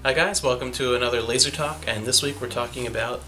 Hi guys, welcome to another Laser Talk, and this week we're talking about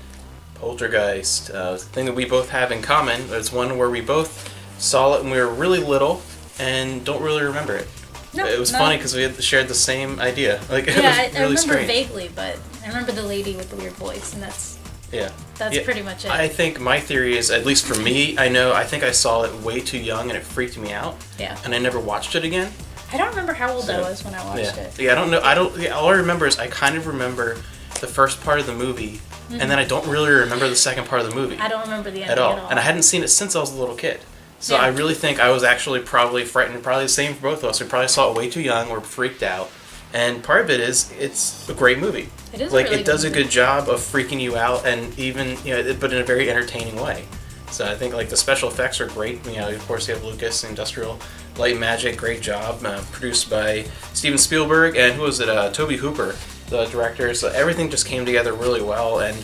Poltergeist. The thing that we both have in common is one where we both saw it when we were really little and don't really remember it. No, it was funny because we had shared the same idea. Like, yeah, it was really I remember strange. vaguely, but I remember the lady with the weird voice, and that's Yeah. pretty much it. I think my theory is, at least for me, I think I saw it way too young and it freaked me out. Yeah. And I never watched it again. I don't remember how old I was when I watched it. Yeah, I don't know. All I remember is I kind of remember the first part of the movie, and then I don't really remember the second part of the movie. I don't remember the ending at all. And I hadn't seen it since I was a little kid. So Yeah. I really think I was actually probably frightened, probably the same for both of us. We probably saw it way too young, we're freaked out. And part of it is, it's a great movie. It is like, a really it does good a good job of freaking you out, and even, but in a very entertaining way. So I think, like, the special effects are great. Of course, you have Lucas, Industrial Light and Magic, great job. Produced by Steven Spielberg, and who was it? Toby Hooper, the director. So everything just came together really well. And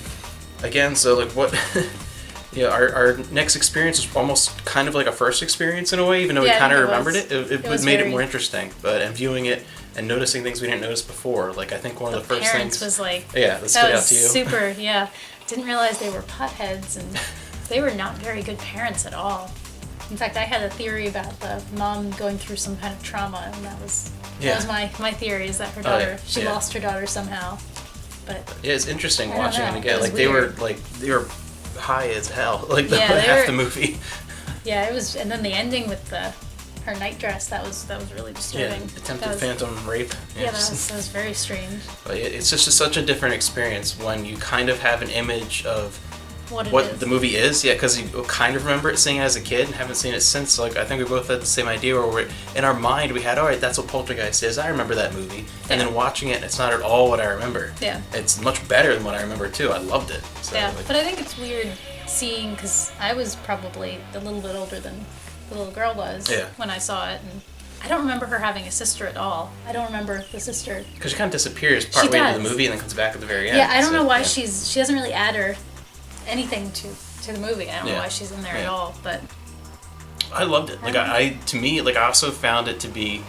again, so like what, our next experience is almost kind of like a first experience in a way, even though we kind of remembered it. It made it more interesting. And viewing it and noticing things we didn't notice before. Like, I think one of the first things was like, that stood out to you. Super, yeah. Didn't realize they were potheads, and they were not very good parents at all. In fact, I had a theory about the mom going through some kind of trauma, and that was my theory, is that her daughter, she lost her daughter somehow. But yeah, it's interesting watching it again. It was like weird. they were high as hell. Like Yeah, the movie. Yeah, it was, and then the ending with her night dress, that was really disturbing. Yeah, attempted phantom rape. Yeah, that was very strange. But it's just such a different experience when you kind of have an image of what the movie is, because you kind of remember it seeing it as a kid and haven't seen it since. Like, I think we both had the same idea, where in our mind we had, alright, that's what Poltergeist is, I remember that movie. And then watching it, it's not at all what I remember. Yeah. It's much better than what I remember too. I loved it. So, yeah, but I think it's weird seeing, because I was probably a little bit older than the little girl was when I saw it, and I don't remember her having a sister at all. I don't remember the sister. Because she kind of disappears partway into the movie and then comes back at the very end. Yeah, I don't know why she doesn't really add anything to the movie. I don't know why she's in there at all, but I loved it. Like, I also found it to be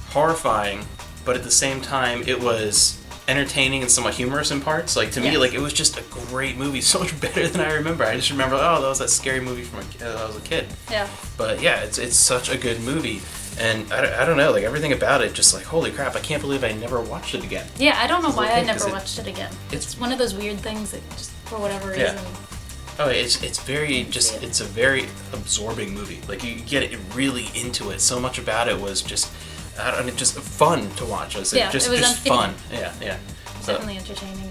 horrifying, but at the same time it was entertaining and somewhat humorous in parts. Like, to me, like, it was just a great movie, so much better than I remember. I just remember, that was that scary movie from when I was a kid. Yeah. But yeah, it's such a good movie. And I don't know, like, everything about it, just like, holy crap, I can't believe I never watched it again. Yeah, I don't know why I never watched it again. It's one of those weird things that just, for whatever reason. Oh, it's a very absorbing movie. Like, you get it really into it. So much about it was just fun to watch. It was just fun. Yeah. Definitely entertaining.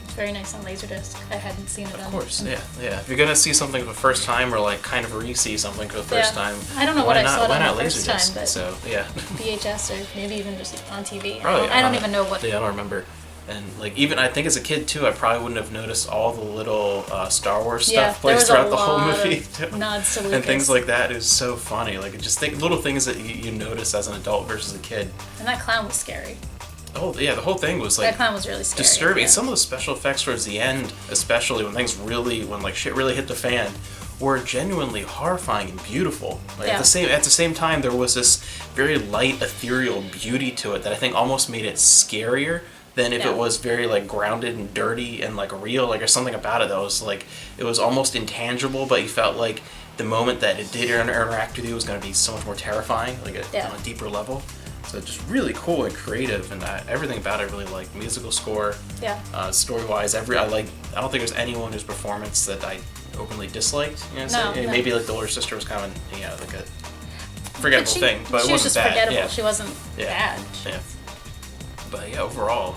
It's very nice on LaserDisc. I hadn't seen it on. Of course, yeah. If you're gonna see something for the first time, or like kind of re-see something for the first time, I don't know what I saw it on the first time, but so yeah. VHS, or maybe even just on TV. Probably, I don't even know what. Yeah, I don't remember. And like, even I think as a kid too, I probably wouldn't have noticed all the little Star Wars stuff placed throughout the whole movie. Nods to Lucas. And things like that is so funny. Like, just little things that you notice as an adult versus a kid. And that clown was scary. Oh yeah, the whole thing was like, that clown was really scary. Disturbing. Yeah. Some of the special effects towards the end, especially when shit really hit the fan, were genuinely horrifying and beautiful. Like, at the same time, there was this very light, ethereal beauty to it that I think almost made it scarier than if it was very like grounded and dirty and like real. Like, there's something about it that was like, it was almost intangible, but you felt like the moment that it did interact with you was going to be so much more terrifying, like on a deeper level. So just really cool and creative, and everything about it I really liked. Musical score, story-wise, I don't think there's anyone whose performance that I openly disliked. Maybe like the older sister was kind of like a forgettable thing, but it wasn't bad. She was just forgettable. She wasn't bad. Yeah. But yeah, overall,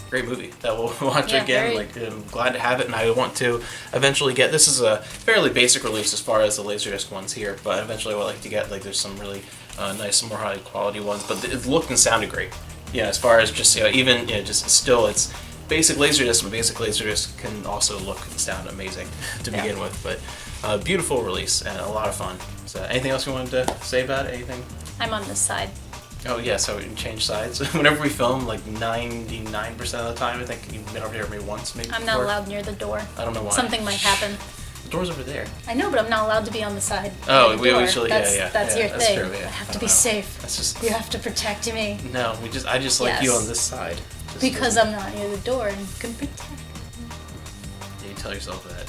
great movie that we'll watch again. Like, I'm glad to have it, and I want to eventually get. This is a fairly basic release as far as the LaserDisc ones here, but eventually I would like to get, like, there's some really nice, more high quality ones. But it looked and sounded great. As far as just just still, it's basic LaserDisc, but basic LaserDisc can also look and sound amazing to begin with. But beautiful release and a lot of fun. So, anything else you wanted to say about it? Anything? I'm on this side. Oh yeah, so we can change sides. Whenever we film, like 99% of the time, I think you've been over here maybe once, maybe. I'm not allowed near the door. I don't know why. Something might happen. The door's over there. I know, but I'm not allowed to be on the side. Oh, we usually, that's your that's thing. true, yeah. I have to be safe. That's just. You have to protect me. No, I just like you on this side. Because I'm not near the door and can protect. Yeah, you tell yourself that.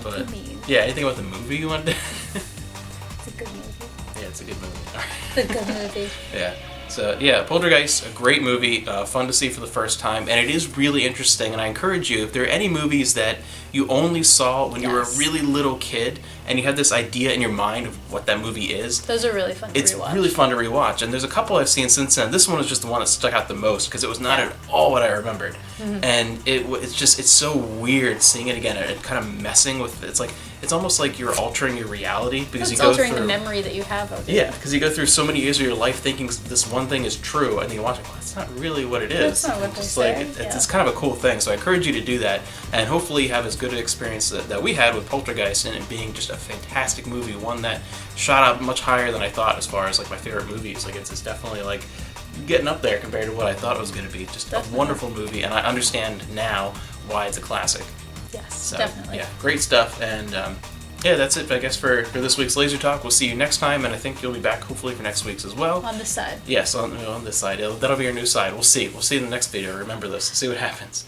What do you mean? Yeah, anything about the movie you wanted to... It's a good movie. Yeah, it's a good movie. All right. It's a good movie. Yeah. So, yeah, Poltergeist, a great movie, fun to see for the first time, and it is really interesting, and I encourage you, if there are any movies that you only saw when you were a really little kid, and you have this idea in your mind of what that movie is... Those are really fun to rewatch. It's really fun to rewatch, and there's a couple I've seen since then. This one was just the one that stuck out the most, because it was not at all what I remembered. Mm-hmm. And it's so weird seeing it again, and kind of messing with... It's almost like you're altering your reality, because you go through... It's altering the memory that you have of it. Yeah, because you go through so many years of your life thinking this one thing is true, and then you watch it, well, that's not really what it is. That's not what they say. It's kind of a cool thing, so I encourage you to do that, and hopefully you have as good an experience that we had with Poltergeist, and it being just a fantastic movie, one that shot up much higher than I thought as far as like my favorite movies. Like it's definitely like getting up there compared to what I thought it was going to be. Just a wonderful movie, and I understand now why it's a classic. Yes, so, definitely. Yeah, great stuff, and yeah, that's it, I guess, for this week's Laser Talk. We'll see you next time, and I think you'll be back, hopefully, for next week's as well. On this side. Yes, on this side. That'll be our new side. We'll see. We'll see in the next video. Remember this. See what happens.